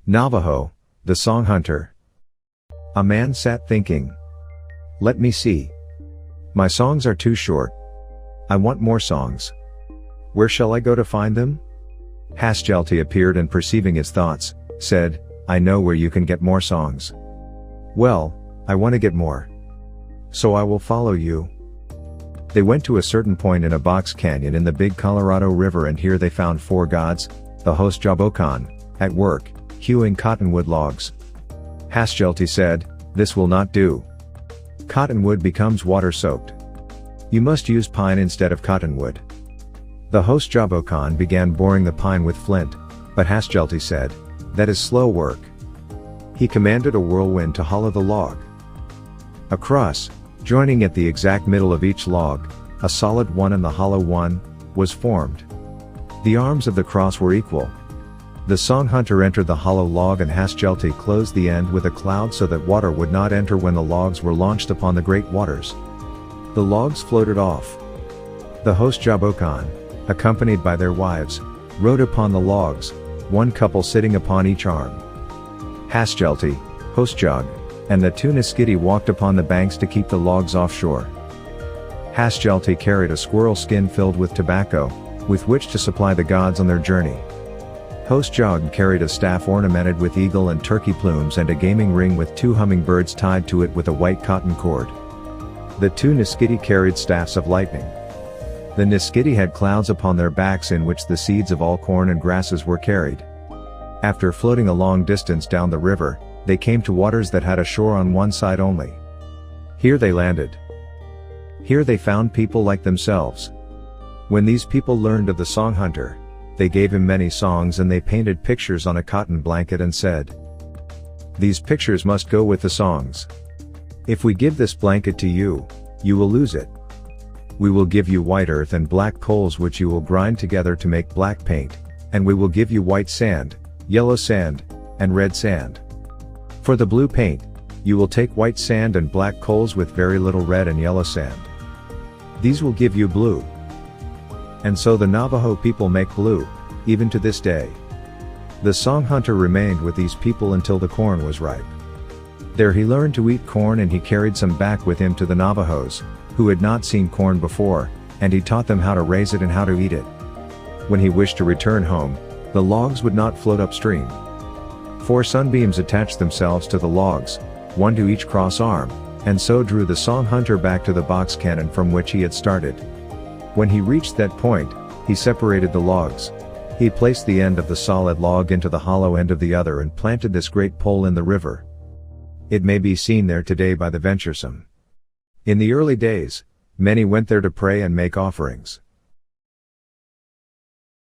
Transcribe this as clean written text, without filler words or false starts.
Navajo, the song hunter. A man sat thinking. Let me see. My songs are too short. I want more songs. Where shall I go to find them? Hasjelti appeared and perceiving his thoughts, said, I know where you can get more songs. Well, I want to get more. So I will follow you. They went to a certain point in a box canyon in the big Colorado River, and here they found 4 gods, the Hostjobokon, at work, hewing cottonwood logs. Hasjelti said, this will not do. Cottonwood becomes water-soaked. You must use pine instead of cottonwood. The Hostjobokon began boring the pine with flint, but Hasjelti said, that is slow work. He commanded a whirlwind to hollow the log. A cross, joining at the exact middle of each log, a solid one and the hollow one, was formed. The arms of the cross were equal. The song hunter entered the hollow log, and Hasjelti closed the end with a cloud so that water would not enter when the logs were launched upon the great waters. The logs floated off. The Hostjobokon, accompanied by their wives, rode upon the logs, one couple sitting upon each arm. Hasjelti, Hostjoghon, and the 2 Naaskiddi walked upon the banks to keep the logs offshore. Hasjelti carried a squirrel skin filled with tobacco, with which to supply the gods on their journey. Hostjoghon carried a staff ornamented with eagle and turkey plumes and a gaming ring with 2 hummingbirds tied to it with a white cotton cord. The 2 Naaskiddi carried staffs of lightning. The Naaskiddi had clouds upon their backs in which the seeds of all corn and grasses were carried. After floating a long distance down the river, they came to waters that had a shore on one side only. Here they landed. Here they found people like themselves. When these people learned of the song hunter, they gave him many songs, and they painted pictures on a cotton blanket and said, these pictures must go with the songs. If we give this blanket to you, you will lose it. We will give you white earth and black coals which you will grind together to make black paint, and we will give you white sand, yellow sand, and red sand. For the blue paint, you will take white sand and black coals with very little red and yellow sand. These will give you blue. And so the Navajo people make blue, even to this day. The song hunter remained with these people until the corn was ripe. There he learned to eat corn, and he carried some back with him to the Navajos, who had not seen corn before, and he taught them how to raise it and how to eat it. When he wished to return home, the logs would not float upstream. 4 sunbeams attached themselves to the logs, one to each cross arm, and so drew the song hunter back to the box cannon from which he had started. When he reached that point, he separated the logs. He placed the end of the solid log into the hollow end of the other and planted this great pole in the river. It may be seen there today by the venturesome. In the early days, many went there to pray and make offerings.